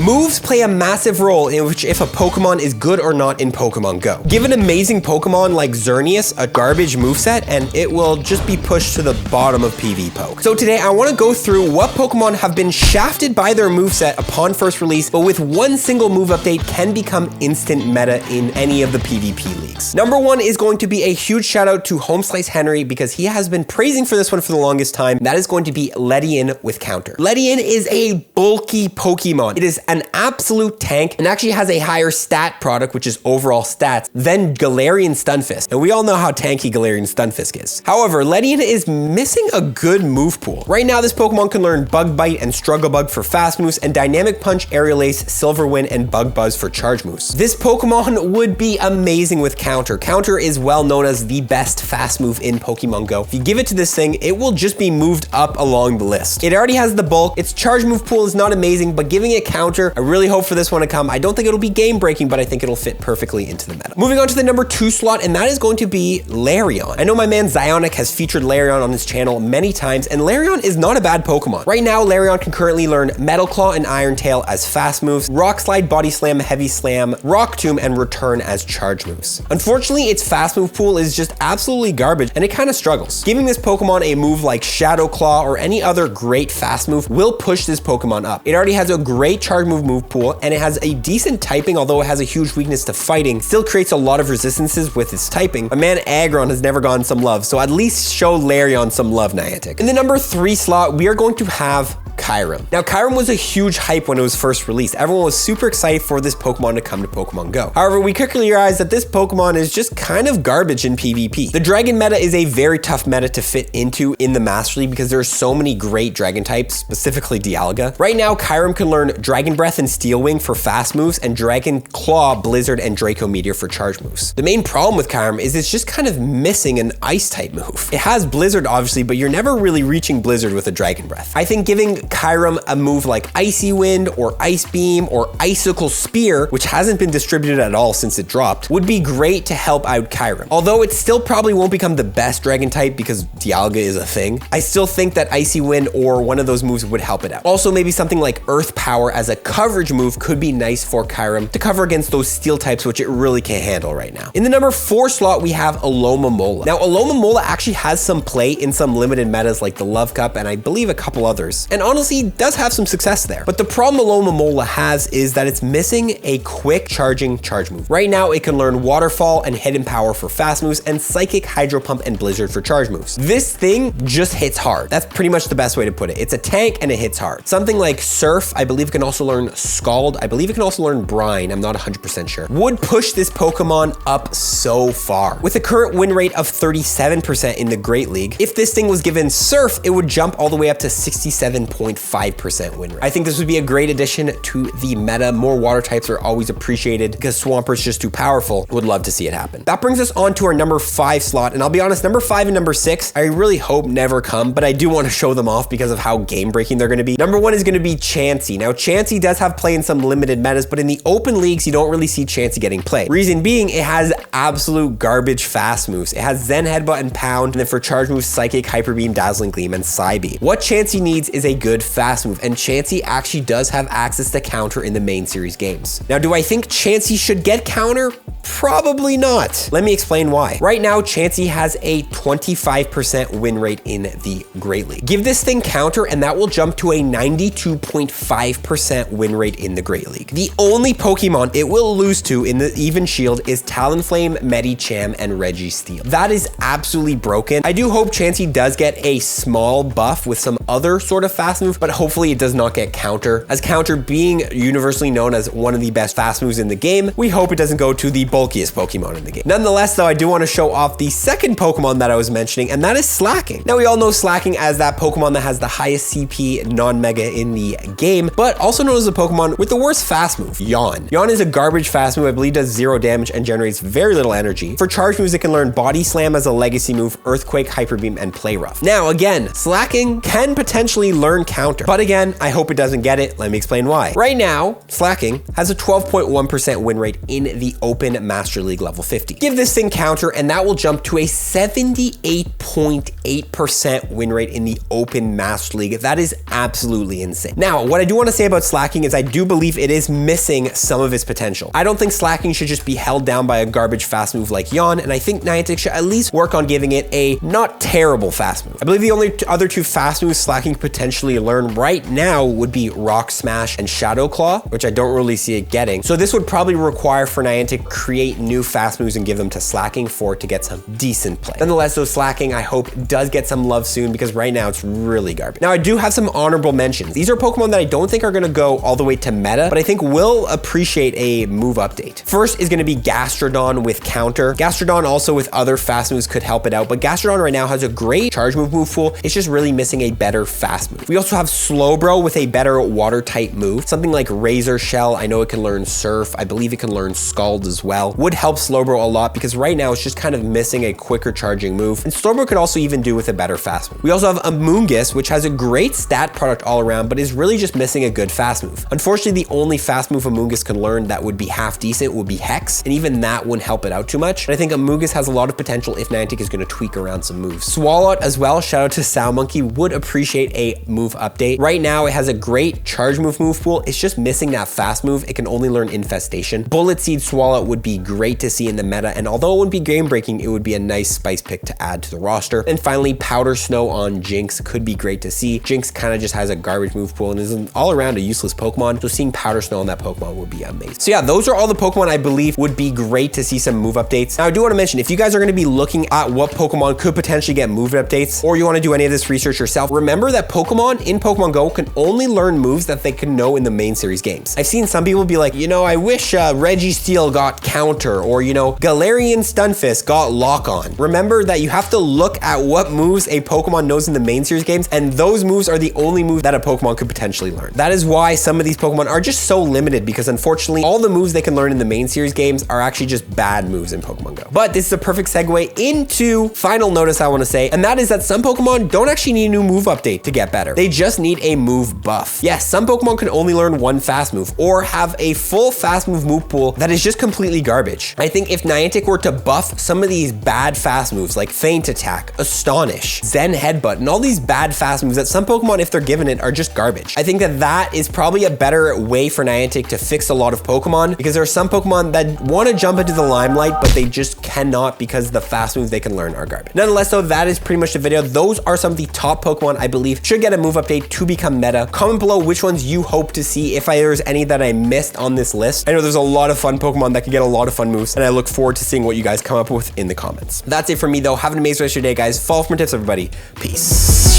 Moves play a massive role in which if a Pokemon is good or not in Pokemon Go. Give an amazing Pokemon like Xerneas a garbage moveset and it will just be pushed to the bottom of PvPoke. So today I want to go through what Pokemon have been shafted by their moveset upon first release, but with one single move update can become instant meta in any of the PvP leagues. Number one is going to be a huge shout out to Homeslice Henry because he has been praising for this one for the longest time. That is going to be Ledian with counter. Ledian is a bulky Pokemon. It is an absolute tank and actually has a higher stat product, which is overall stats, than Galarian Stunfisk. And we all know how tanky Galarian Stunfisk is. However, Ledian is missing a good move pool. Right now, this Pokemon can learn Bug Bite and Struggle Bug for fast moves and Dynamic Punch, Aerial Ace, Silver Wind, and Bug Buzz for charge moves. This Pokemon would be amazing with counter. Counter is well known as the best fast move in Pokemon Go. If you give it to this thing, it will just be moved up along the list. It already has the bulk. Its charge move pool is not amazing, but giving it counter, I really hope for this one to come. I don't think it'll be game breaking, but I think it'll fit perfectly into the meta. Moving on to the number 2 slot, and that is going to be Larion. I know my man Zionic has featured Larion on his channel many times, and Larion is not a bad Pokemon. Right now, Larion can currently learn Metal Claw and Iron Tail as fast moves, Rock Slide, Body Slam, Heavy Slam, Rock Tomb, and Return as charge moves. Unfortunately, its fast move pool is just absolutely garbage, and it kind of struggles. Giving this Pokemon a move like Shadow Claw or any other great fast move will push this Pokemon up. It already has a great charge move pool, and it has a decent typing, although it has a huge weakness to fighting, still creates a lot of resistances with its typing. My man Aggron has never gotten some love, so at least show Larion some love, Niantic. In the number 3 slot, we are going to have Kyurem. Now, Kyurem was a huge hype when it was first released. Everyone was super excited for this Pokemon to come to Pokemon Go. However, we quickly realized that this Pokemon is just kind of garbage in PvP. The Dragon meta is a very tough meta to fit into in the Master League because there are so many great Dragon types, specifically Dialga. Right now, Kyurem can learn Dragon Breath and Steel Wing for fast moves and Dragon Claw, Blizzard, and Draco Meteor for charge moves. The main problem with Kyurem is it's just kind of missing an Ice type move. It has Blizzard, obviously, but you're never really reaching Blizzard with a Dragon Breath. I think giving Kyurem a move like Icy Wind or Ice Beam or Icicle Spear, which hasn't been distributed at all since it dropped, would be great to help out Kyurem. Although it still probably won't become the best Dragon type because Dialga is a thing, I still think that Icy Wind or one of those moves would help it out. Also, maybe something like Earth Power as a coverage move could be nice for Kyurem to cover against those steel types, which it really can't handle right now. In the number 4 slot, we have Alomomola. Now, Alomomola actually has some play in some limited metas like the Love Cup and I believe a couple others, and honestly does have some success there. But the problem Alomomola has is that it's missing a quick charging charge move. Right now, it can learn Waterfall and Hidden Power for fast moves and Psychic, Hydro Pump, and Blizzard for charge moves. This thing just hits hard. That's pretty much the best way to put it. It's a tank and it hits hard. Something like Surf, I believe it can also learn Scald. I believe it can also learn Brine. I'm not 100% sure. Would push this Pokemon up so far. With a current win rate of 37% in the Great League, if this thing was given Surf, it would jump all the way up to 67.5% win rate. I think this would be a great addition to the meta. More water types are always appreciated because Swamper's just too powerful. Would love to see it happen. That brings us on to our number 5 slot, and I'll be honest, number 5 and number 6, I really hope never come, but I do want to show them off because of how game-breaking they're going to be. Number 1 is going to be Chansey. Now, Chansey does have play in some limited metas, but in the open leagues, you don't really see Chansey getting play. Reason being, it has absolute garbage fast moves. It has Zen Headbutt and Pound, and then for charge moves, Psychic, Hyper Beam, Dazzling Gleam, and Psybeam. What Chansey needs is a good fast move, and Chansey actually does have access to counter in the main series games. Now, do I think Chansey should get counter? Probably not. Let me explain why. Right now, Chansey has a 25% win rate in the Great League. Give this thing counter and that will jump to a 92.5% win rate in the Great League. The only Pokemon it will lose to in the Even Shield is Talonflame, Medicham, and Registeel. That is absolutely broken. I do hope Chansey does get a small buff with some other sort of fast move, but hopefully it does not get counter. As counter being universally known as one of the best fast moves in the game, we hope it doesn't go to the bulkiest Pokemon in the game. Nonetheless, though, I do want to show off the second Pokemon that I was mentioning, and that is Slaking. Now, we all know Slaking as that Pokemon that has the highest CP non-mega in the game, but also known as a Pokemon with the worst fast move, Yawn. Yawn is a garbage fast move, I believe does 0 damage and generates very little energy. For charge moves, it can learn Body Slam as a legacy move, Earthquake, Hyper Beam, and Play Rough. Now, again, Slaking can potentially learn counter. But again, I hope it doesn't get it. Let me explain why. Right now, Slaking has a 12.1% win rate in the Open Master League level 50. Give this thing counter and that will jump to a 78.8% win rate in the Open Master League. That is absolutely insane. Now, what I do want to say about Slaking is I do believe it is missing some of its potential. I don't think Slaking should just be held down by a garbage fast move like Yawn, and I think Niantic should at least work on giving it a not terrible fast move. I believe the only other two fast moves Slaking could potentially learn right now would be Rock Smash and Shadow Claw, which I don't really see it getting. So this would probably require for Niantic to create new fast moves and give them to Slaking for it to get some decent play. Nonetheless, though, Slaking I hope does get some love soon because right now it's really garbage. Now I do have some honorable mentions. These are Pokemon that I don't think are going to go all the way to meta, but I think will appreciate a move update. First is going to be Gastrodon with counter. Gastrodon also with other fast moves could help it out, but Gastrodon right now has a great charge move pool. It's just really missing a better fast move. We also have Slowbro with a better water type move. Something like Razor Shell. I know it can learn Surf. I believe it can learn Scald as well. Would help Slowbro a lot because right now it's just kind of missing a quicker charging move. And Slowbro could also even do with a better fast move. We also have Amoonguss, which has a great stat product all around, but is really just missing a good fast move. Unfortunately, the only fast move Amoonguss can learn that would be half decent would be Hex, and even that wouldn't help it out too much. And I think Amoonguss has a lot of potential if Niantic is going to tweak around some moves. Swalot as well, shout out to Sound Monkey, would appreciate a move update. Right now, it has a great charge move pool. It's just missing that fast move. It can only learn Infestation. Bullet Seed Swalot would be great to see in the meta, and although it wouldn't be game breaking, it would be a nice spice pick to add to the roster. And finally, Powder Snow on Jinx could be great to see. Jinx kind of just has a garbage move pool and is an all around a useless Pokemon, so seeing Powder Snow on that Pokemon would be amazing. So yeah, those are all the Pokemon I believe would be great to see some move updates. Now I do want to mention, if you guys are going to be looking at what Pokemon could potentially get move updates, or you want to do any of this research yourself, remember that Pokemon in Pokemon Go can only learn moves that they can know in the main series games. I've seen some people be like, you know, I wish Registeel got counter, or you know, Galarian Stunfisk got lock on. Remember that you have to look at what moves a Pokemon knows in the main series games, and those moves are the only moves that a Pokemon could potentially learn. That is why some of these Pokemon are just so limited, because unfortunately all the moves they can learn in the main series games are actually just bad moves in Pokemon Go. But this is a perfect segue into final notice I want to say, and that is that some Pokemon don't actually need a new move update to get better. They just need a move buff. Yes, some Pokemon can only learn one fast move or have a full fast move pool that is just completely garbage. I think if Niantic were to buff some of these bad fast moves like Feint Attack, Astonish, Zen Headbutt, and all these bad fast moves that some Pokemon, if they're given it, are just garbage. I think that that is probably a better way for Niantic to fix a lot of Pokemon, because there are some Pokemon that want to jump into the limelight, but they just cannot because the fast moves they can learn are garbage. Nonetheless, though, that is pretty much the video. Those are some of the top Pokemon I believe should get a move update to become meta. Comment below which ones you hope to see, if there's any that I missed on this list. I know there's a lot of fun Pokemon that could get a lot of fun moves, and I look forward to seeing what you guys come up with in the comments. That's it for me though. Have an amazing rest of your day, guys. Follow for more tips, everybody. Peace.